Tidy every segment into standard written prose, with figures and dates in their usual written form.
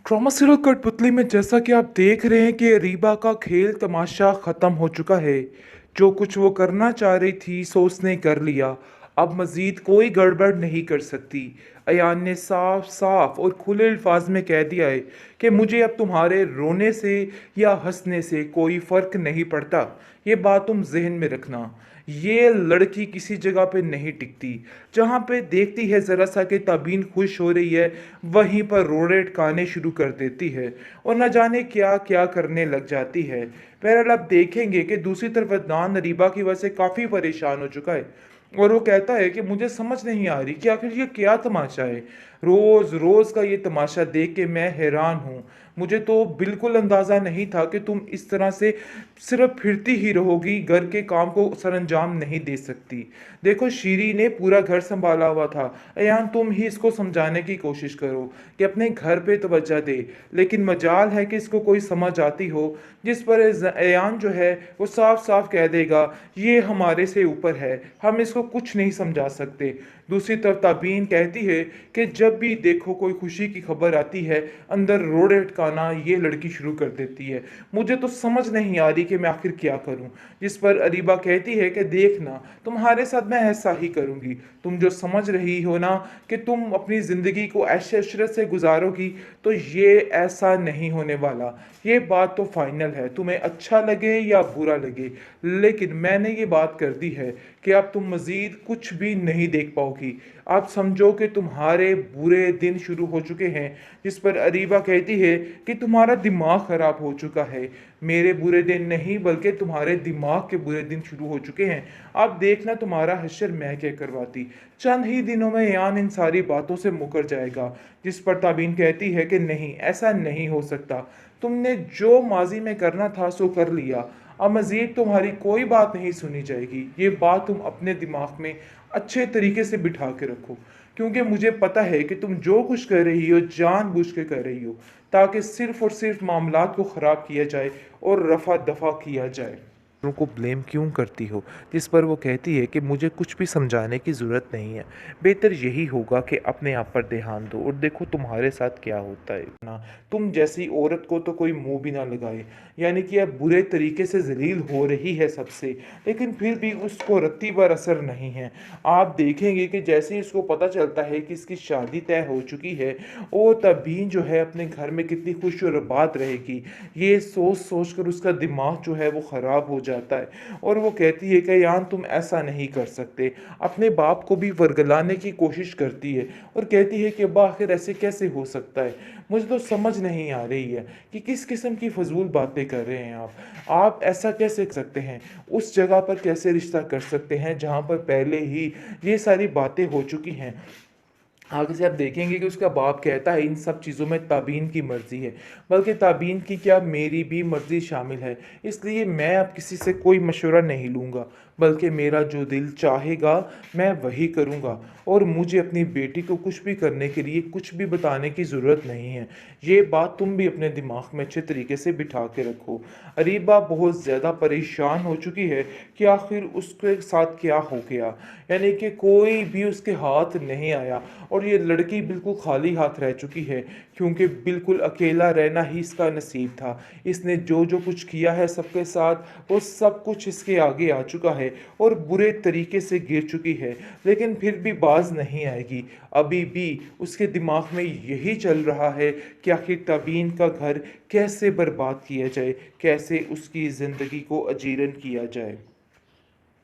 Trauma serial कठपुतली में जैसा कि आप देख रहे हैं कि रीबा का खेल तमाशा ख़त्म हो चुका है। जो कुछ वो करना चाह रही थी सो उसने कर लिया। अब मज़ीद कोई गड़बड़ नहीं कर सकती। अयान ने साफ साफ और खुले अल्फाज में कह दिया है कि मुझे अब तुम्हारे रोने से या हंसने से कोई फ़र्क नहीं पड़ता। ये बात तुम जहन में रखना। ये लड़की किसी जगह पे नहीं टिकती। जहाँ पे देखती है ज़रा सा कि तबीन खुश हो रही है, वहीं पर रोड़े अटकाने शुरू कर देती है और न जाने क्या क्या करने लग जाती है। बहरहाल आप देखेंगे कि दूसरी तरफ अदनान रीबा की वजह से काफ़ी परेशान हो चुका है और वो कहता है कि मुझे समझ नहीं आ रही कि आखिर ये क्या तमाशा है। रोज़ रोज़ का ये तमाशा देख के मैं हैरान हूँ। मुझे तो बिल्कुल अंदाज़ा नहीं था कि तुम इस तरह से सिर्फ फिरती ही रहोगी, घर के काम को सरअंजाम नहीं दे सकती। देखो शीरी ने पूरा घर संभाला हुआ था। अयान तुम ही इसको समझाने की कोशिश करो कि अपने घर पे तवज्जो दे, लेकिन मजाल है कि इसको कोई समझ आती हो, जिस पर अयान जो है वो साफ साफ कह देगा ये हमारे से ऊपर है, हम इसको कुछ नहीं समझा सकते। दूसरी तरफ ताबीन कहती है कि जब भी देखो कोई खुशी की खबर आती है, अंदर रोड़े अटकाना ये लड़की शुरू कर देती है। मुझे तो समझ नहीं आ रही कि मैं आखिर क्या करूं। जिस पर अरीबा कहती है कि देखना तुम्हारे साथ मैं ऐसा ही करूंगी। तुम जो समझ रही हो ना कि तुम अपनी ज़िंदगी को ऐशे अशरत से गुजारोगी, तो ये ऐसा नहीं होने वाला। ये बात तो फाइनल है, तुम्हें अच्छा लगे या बुरा लगे, लेकिन मैंने ये बात कर दी है कि अब तुम मज़ीद कुछ भी नहीं देख पाओगी। आप समझो कि तुम्हारे बुरे दिन शुरू हो चुके हैं। जिस पर अरीबा कहती है कि तुम्हारा दिमाग ख़राब हो चुका है। मेरे बुरे दिन नहीं बल्कि तुम्हारे दिमाग के बुरे दिन शुरू हो चुके हैं। अब देखना तुम्हारा हश्र मैं क्या करवाती। चंद ही दिनों में यान इन सारी बातों से मुकर जाएगा। जिस पर ताबीन कहती है कि नहीं, ऐसा नहीं हो सकता। तुमने जो माजी में करना था सो कर लिया। अब मज़ीद तुम्हारी कोई बात नहीं सुनी जाएगी। ये बात तुम अपने दिमाग में अच्छे तरीके से बिठा के रखो, क्योंकि मुझे पता है कि तुम जो कुछ कर रही हो जानबूझ के कर रही हो, ताकि सिर्फ और सिर्फ मामलात को ख़राब किया जाए और रफा दफा किया जाए। को ब्लेम क्यों करती हो? जिस पर वो कहती है कि मुझे कुछ भी समझाने की ज़रूरत नहीं है। बेहतर यही होगा कि अपने आप पर ध्यान दो और देखो तुम्हारे साथ क्या होता है ना। तुम जैसी औरत को तो कोई मुंह भी ना लगाए। यानी कि अब बुरे तरीके से जलील हो रही है सबसे, लेकिन फिर भी उसको रत्ती भर असर नहीं है। आप देखेंगे कि जैसे ही उसको पता चलता है कि इसकी शादी तय हो चुकी है, वो तभी जो है अपने घर में कितनी खुश और आबाद रहेगी, ये सोच सोच कर उसका दिमाग जो है वो ख़राब हो जाता है। और वो कहती है कि यान तुम ऐसा नहीं कर सकते। अपने बाप को भी वर्गलाने की कोशिश करती है और कहती है कि आखिर ऐसे कैसे हो सकता है। मुझे तो समझ नहीं आ रही है कि किस किस्म की फजूल बातें कर रहे हैं आप ऐसा कैसे कर सकते हैं, उस जगह पर कैसे रिश्ता कर सकते हैं जहाँ पर पहले ही ये सारी बातें हो चुकी हैं। आगे से आप देखेंगे कि उसका बाप कहता है इन सब चीज़ों में ताबीन की मर्ज़ी है, बल्कि ताबीन की क्या मेरी भी मर्ज़ी शामिल है। इसलिए मैं अब किसी से कोई मशवरा नहीं लूँगा, बल्कि मेरा जो दिल चाहेगा मैं वही करूँगा। और मुझे अपनी बेटी को कुछ भी करने के लिए कुछ भी बताने की ज़रूरत नहीं है। ये बात तुम भी अपने दिमाग में अच्छे तरीके से बिठा के रखो। अरीबा बहुत ज़्यादा परेशान हो चुकी है कि आखिर उसके साथ क्या हो गया। यानी कि कोई भी उसके हाथ नहीं आया और ये लड़की बिल्कुल खाली हाथ रह चुकी है, क्योंकि बिल्कुल अकेला रहना ही इसका नसीब था। इसने जो जो कुछ किया है सबके साथ, वो सब कुछ इसके आगे आ चुका है और बुरे तरीके से गिर चुकी है, लेकिन फिर भी बाज नहीं आएगी। अभी भी उसके दिमाग में यही चल रहा है कि आखिर तबीन का घर कैसे बर्बाद किया जाए, कैसे उसकी ज़िंदगी को अजीरन किया जाए।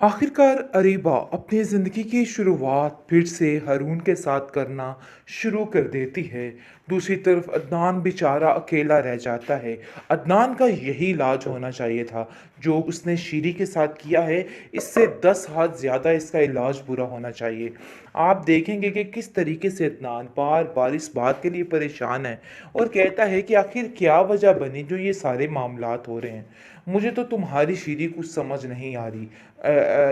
आखिरकार अरीबा अपनी ज़िंदगी की शुरुआत फिर से हारून के साथ करना शुरू कर देती है। दूसरी तरफ अदनान बेचारा अकेला रह जाता है। अदनान का यही इलाज होना चाहिए था। जो उसने शीरी के साथ किया है, इससे 10 हाथ ज़्यादा इसका इलाज पूरा होना चाहिए। आप देखेंगे कि किस तरीके से अदनान बार बार इस बात के लिए परेशान है और कहता है कि आखिर क्या वजह बनी जो ये सारे मामलात हो रहे हैं। मुझे तो तुम्हारी शीरी कुछ समझ नहीं आ रही,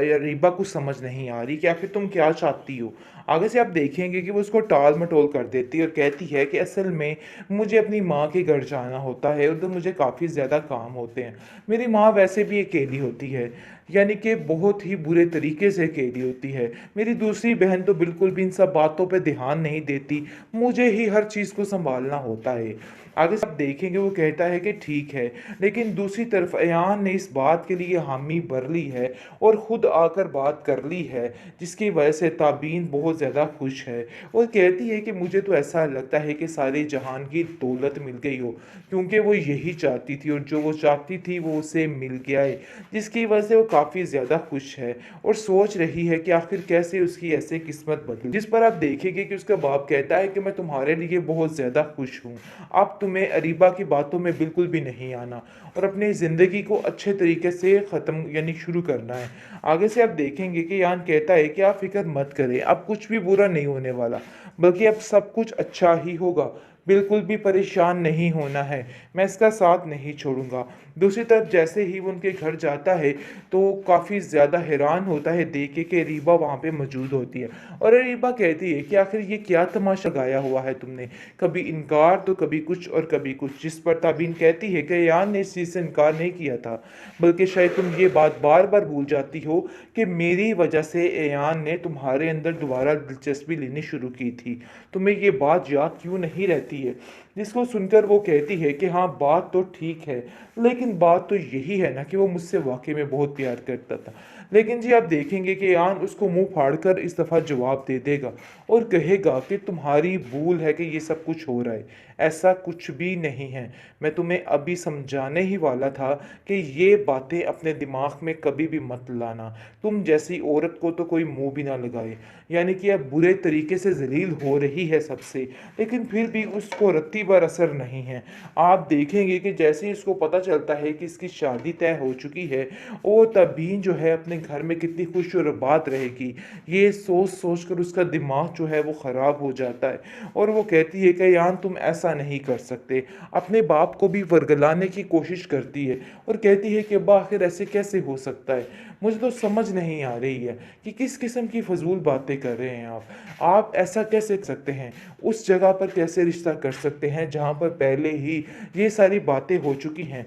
या रीबा कुछ समझ नहीं आ रही कि आखिर तुम क्या चाहती हो। आगे से आप देखेंगे कि वो उसको टाल मटोल कर देती है और कहती है कि असल में मुझे अपनी माँ के घर जाना होता है, उधर मुझे काफ़ी ज़्यादा काम होते हैं। मेरी माँ वैसे भी अकेली होती है। यानी कि बहुत ही बुरे तरीके से अकेली होती है। मेरी दूसरी बहन तो बिल्कुल भी इन सब बातों पे ध्यान नहीं देती, मुझे ही हर चीज़ को सँभालना होता है। आगे से आप देखेंगे वो कहता है कि ठीक है, लेकिन दूसरी तरफ अयान ने इस बात के लिए हामी भर ली है और ख़ुद आकर बात कर ली है, जिसकी वजह से ताबीन बहुत ज़्यादा खुश है और कहती है कि मुझे तो ऐसा लगता है कि सारे जहान की दौलत मिल गई हो, क्योंकि वो यही चाहती थी और जो वो चाहती थी वो उसे मिल गया है, जिसकी वजह से वो काफ़ी ज़्यादा खुश है और सोच रही है कि आखिर कैसे उसकी ऐसे किस्मत बदली। जिस पर आप देखेंगे कि उसका बाप कहता है कि मैं तुम्हारे लिए बहुत ज़्यादा खुश हूँ, अब तुम्हें अरीबा की बातों में बिल्कुल भी नहीं आना और अपनी ज़िंदगी को अच्छे तरीके से ख़त्म यानी शुरू करना है। आगे से आप देखेंगे कि यान कहता है कि आप फ़िक्र मत करें, अब कुछ भी बुरा नहीं होने वाला, बल्कि अब सब कुछ अच्छा ही होगा। बिल्कुल भी परेशान नहीं होना है, मैं इसका साथ नहीं छोड़ूँगा। दूसरी तरफ जैसे ही वो उनके घर जाता है, तो काफ़ी ज़्यादा हैरान होता है देख के कि रीबा वहाँ पे मौजूद होती है और रीबा कहती है कि आखिर ये क्या तमाशा गाया हुआ है तुमने? कभी इनकार तो कभी कुछ और कभी कुछ। जिस पर ताबीन कहती है कि यान ने इस चीज़ से इनकार नहीं किया था, बल्कि शायद तुम ये बात बार-बार भूल जाती हो कि मेरी वजह से एयान ने तुम्हारे अंदर दोबारा दिलचस्पी लेनी शुरू की थी। तुम्हें ये बात याद क्यों नहीं रहती है? जिसको सुनकर वो कहती है कि हाँ, बात तो ठीक है, लेकिन बात तो यही है ना कि वो मुझसे वाक़ई में बहुत प्यार करता था। लेकिन जी आप देखेंगे कि यान उसको मुँह फाड़कर इस दफ़ा जवाब दे देगा और कहेगा कि तुम्हारी भूल है कि ये सब कुछ हो रहा है, ऐसा कुछ भी नहीं है। मैं तुम्हें अभी समझाने ही वाला था कि ये बातें अपने दिमाग में कभी भी मत लाना। तुम जैसी औरत को तो कोई मुँह भी ना लगाए। यानी कि अब बुरे तरीके से ज़लील हो रही है सबसे, लेकिन फिर भी उसको रत्ती भर असर नहीं है। आप देखेंगे कि जैसे ही उसको पता चलता है कि इसकी शादी तय हो चुकी है, वो तबीन जो है अपने घर में कितनी खुश और आबाद रहेगी, ये सोच-सोच कर उसका दिमाग जो है वो ख़राब हो जाता है और वो कहती है कि यान तुम ऐसा नहीं कर सकते। अपने बाप को भी वर्गलाने की कोशिश करती है और कहती है कि अब्बा आखिर ऐसे कैसे हो सकता है? मुझे तो समझ नहीं आ रही है कि किस किस्म की फ़ज़ूल बातें कर रहे हैं आप। आप ऐसा कैसे कर सकते हैं? उस जगह पर कैसे रिश्ता कर सकते हैं जहाँ पर पहले ही ये सारी बातें हो चुकी हैं?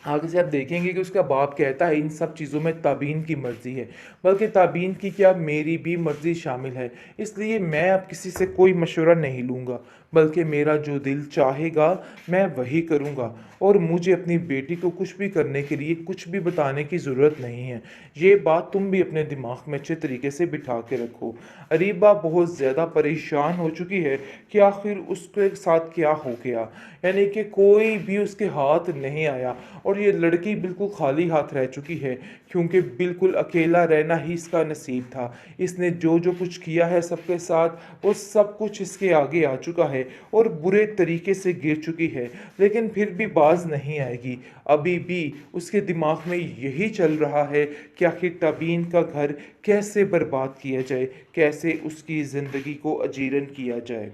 आगे से आप देखेंगे कि उसका बाप कहता है इन सब चीज़ों में ताबीन की मर्ज़ी है, बल्कि ताबीन की क्या मेरी भी मर्ज़ी शामिल है। इसलिए मैं अब किसी से कोई मशवरा नहीं लूँगा, बल्कि मेरा जो दिल चाहेगा मैं वही करूँगा और मुझे अपनी बेटी को कुछ भी करने के लिए कुछ भी बताने की ज़रूरत नहीं है। ये बात तुम भी अपने दिमाग में अच्छे तरीके से बिठा के रखो। अरीबा बहुत ज़्यादा परेशान हो चुकी है कि आखिर उसके साथ क्या हो गया, यानी कि कोई भी उसके हाथ नहीं आया और ये लड़की बिल्कुल खाली हाथ रह चुकी है, क्योंकि बिल्कुल अकेला रहना ही इसका नसीब था। इसने जो-जो कुछ किया है सबके साथ, वो सब कुछ इसके आगे आ चुका है और बुरे तरीके से गिर चुकी है, लेकिन फिर भी बाज़ नहीं आएगी। अभी भी उसके दिमाग में यही चल रहा है कि आखिर तबीन का घर कैसे बर्बाद किया जाए, कैसे उसकी ज़िंदगी को अजीरन किया जाए।